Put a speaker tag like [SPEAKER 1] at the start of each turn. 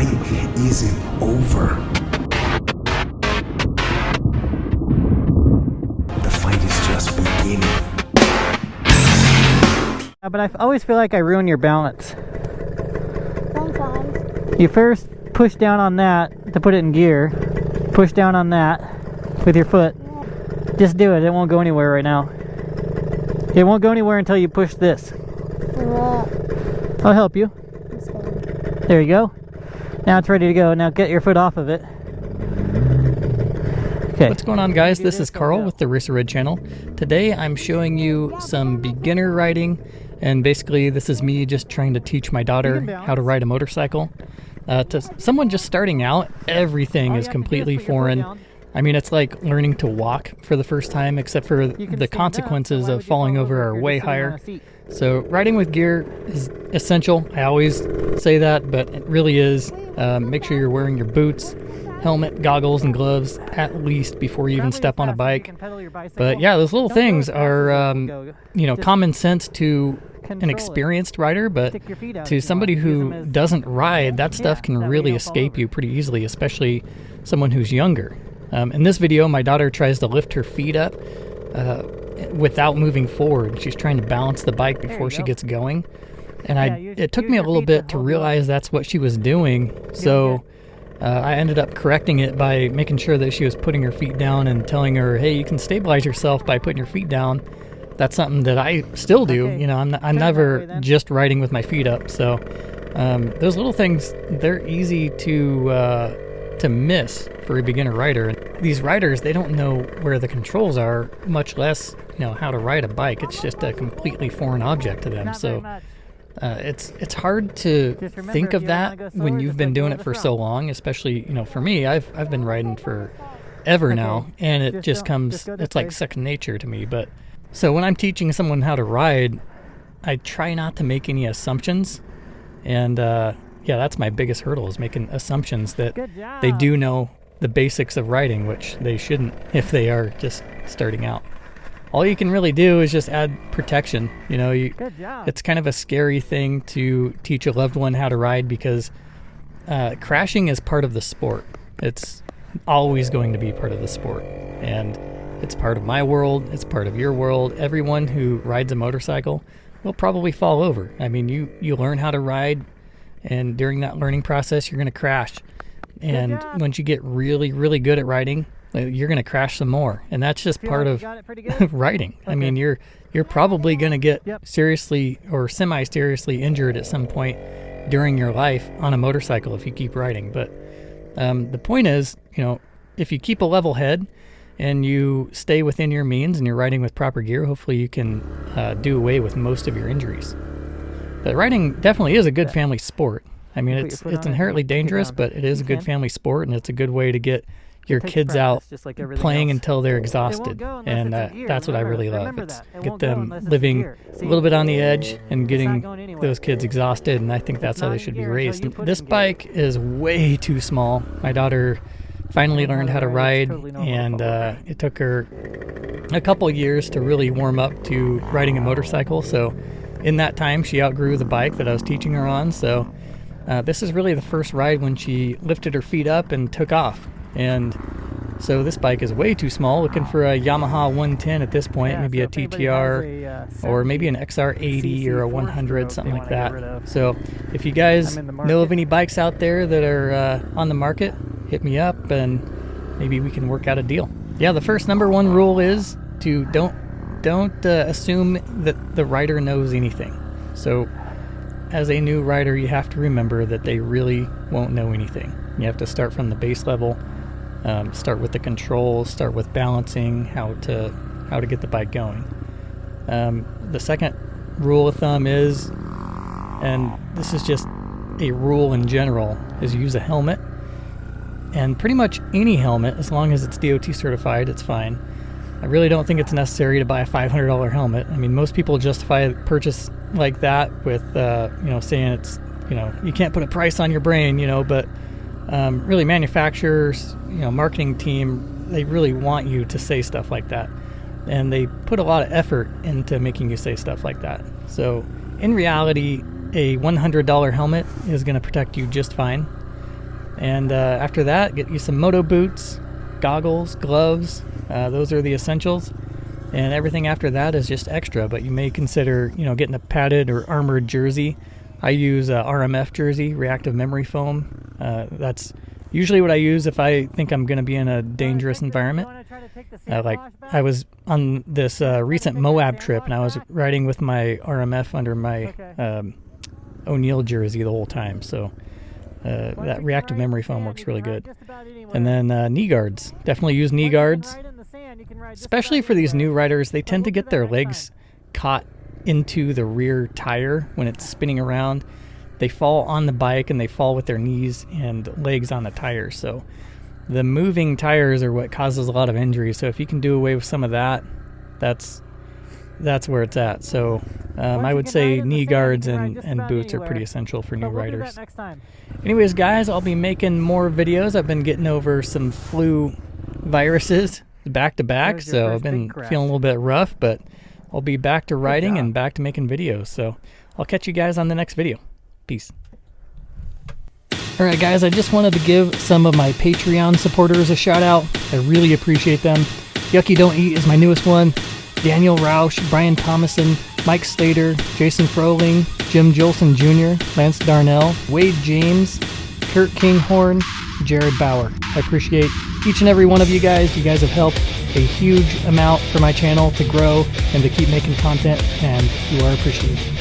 [SPEAKER 1] fight isn't over. The fight is just beginning.
[SPEAKER 2] But I always feel like I ruin your balance.
[SPEAKER 3] Sometimes.
[SPEAKER 2] You first push down on that to put it in gear. Push down on that with your foot.
[SPEAKER 3] Yeah.
[SPEAKER 2] Just do it. It won't go anywhere right now. It won't go anywhere until you push this.
[SPEAKER 3] Yeah.
[SPEAKER 2] I'll help you.
[SPEAKER 3] It's good.
[SPEAKER 2] There you go. Now it's ready to go. Now get your foot off of it. Okay.
[SPEAKER 4] What's going on, guys? This is Carl with the Racerred channel. Today I'm showing you some beginner riding, and basically this is me just trying to teach my daughter how to ride a motorcycle. To someone just starting out, everything is completely foreign. I mean, it's like learning to walk for the first time, except for the consequences of falling over are way higher. So riding with gear is essential. I always say that, but it really is. Make sure you're wearing your boots, helmet, goggles, and gloves at least before you even step on a bike. But yeah, those little things are, you know, common sense to an experienced rider, but to somebody who doesn't ride, that stuff can really escape you pretty easily, especially someone who's younger. In this video, my daughter tries to lift her feet up without moving forward. She's trying to balance the bike before she gets going. And it took me a little bit to realize that's what she was doing. So I ended up correcting it by making sure that she was putting her feet down and telling her, hey, you can stabilize yourself by putting your feet down. That's something that I still do. You know, I'm never just riding with my feet up. So those little things, they're easy to miss for a beginner rider. And these riders, they don't know where the controls are, much less, you know, how to ride a bike. It's just a completely foreign object to them. So it's hard to think of that when you've been doing it for so long, especially, you know, for me, I've been riding for ever now, and it just comes, it's like second nature to me. But so when I'm teaching someone how to ride, I try not to make any assumptions. And yeah, that's my biggest hurdle, is making assumptions that they do know the basics of riding, which they shouldn't if they are just starting out. All you can really do is just add protection. You know, it's kind of a scary thing to teach a loved one how to ride, because crashing is part of the sport. It's always going to be part of the sport. And it's part of my world. It's part of your world. Everyone who rides a motorcycle will probably fall over. I mean, you learn how to ride, and during that learning process, you're going to crash. And once you get really, really good at riding, you're going to crash some more. And that's just part of riding. I mean, you're probably going to get seriously or semi-seriously injured at some point during your life on a motorcycle if you keep riding. But the point is, you know, if you keep a level head and you stay within your means and you're riding with proper gear, hopefully you can do away with most of your injuries. But riding definitely is a good family sport. I mean, it's inherently dangerous, but it is a good family sport, and it's a good way to get your kids out playing until they're exhausted. And that's what I really love. It's get them living a little bit on the edge and getting those kids exhausted, and I think that's how they should be raised. This bike is way too small. My daughter finally learned how to ride, and it took her a couple years to really warm up to riding a motorcycle. So in that time, she outgrew the bike that I was teaching her on. So this is really the first ride when she lifted her feet up and took off. And so this bike is way too small. Looking for a Yamaha 110 at this point, maybe a TTR or maybe an XR80 or a 100, something like that. So if you guys know of any bikes out there that are on the market, hit me up and maybe we can work out a deal. Yeah, the first number one rule is to don't assume that the rider knows anything. So as a new rider, you have to remember that they really won't know anything. You have to start from the base level, start with the controls, start with balancing, how to get the bike going. The second rule of thumb is, and this is just a rule in general, is use a helmet. And pretty much any helmet, as long as it's DOT certified, it's fine. I really don't think it's necessary to buy a $500 helmet. I mean, most people justify a purchase like that with, saying it's, you can't put a price on your brain, but really manufacturers, marketing team, they really want you to say stuff like that. And they put a lot of effort into making you say stuff like that. So in reality, a $100 helmet is going to protect you just fine. And after that, get you some moto boots, goggles, gloves. Those are the essentials. And everything after that is just extra, but you may consider, you know, getting a padded or armored jersey. I use RMF jersey, reactive memory foam. That's usually what I use if I think I'm going to be in a dangerous environment. Like I was on this recent Moab trip, and I was riding with my RMF under my O'Neill jersey the whole time. So that reactive memory foam works really good. And then knee guards. Definitely use knee guards. Especially for these new riders, they tend to get their legs caught into the rear tire when it's spinning around. They fall on the bike and they fall with their knees and legs on the tires. So the moving tires are what causes a lot of injuries. So if you can do away with some of that, that's where it's at. So I would say knee guards and boots are pretty essential for new riders. Anyways, guys, I'll be making more videos. I've been getting over some flu viruses back to back, so I've been feeling a little bit rough, but I'll be back to riding and back to making videos. So I'll catch you guys on the next video. Peace. All right, guys, I just wanted to give some of my Patreon supporters a shout out. I really appreciate them. Yucky Don't Eat is my newest one. Daniel Roush, Brian Thomason, Mike Slater, Jason Froling, Jim Jolson Jr., Lance Darnell, Wade James, Kurt Kinghorn, Jared Bauer. I appreciate each and every one of you guys. You guys have helped a huge amount for my channel to grow and to keep making content, and you are appreciated.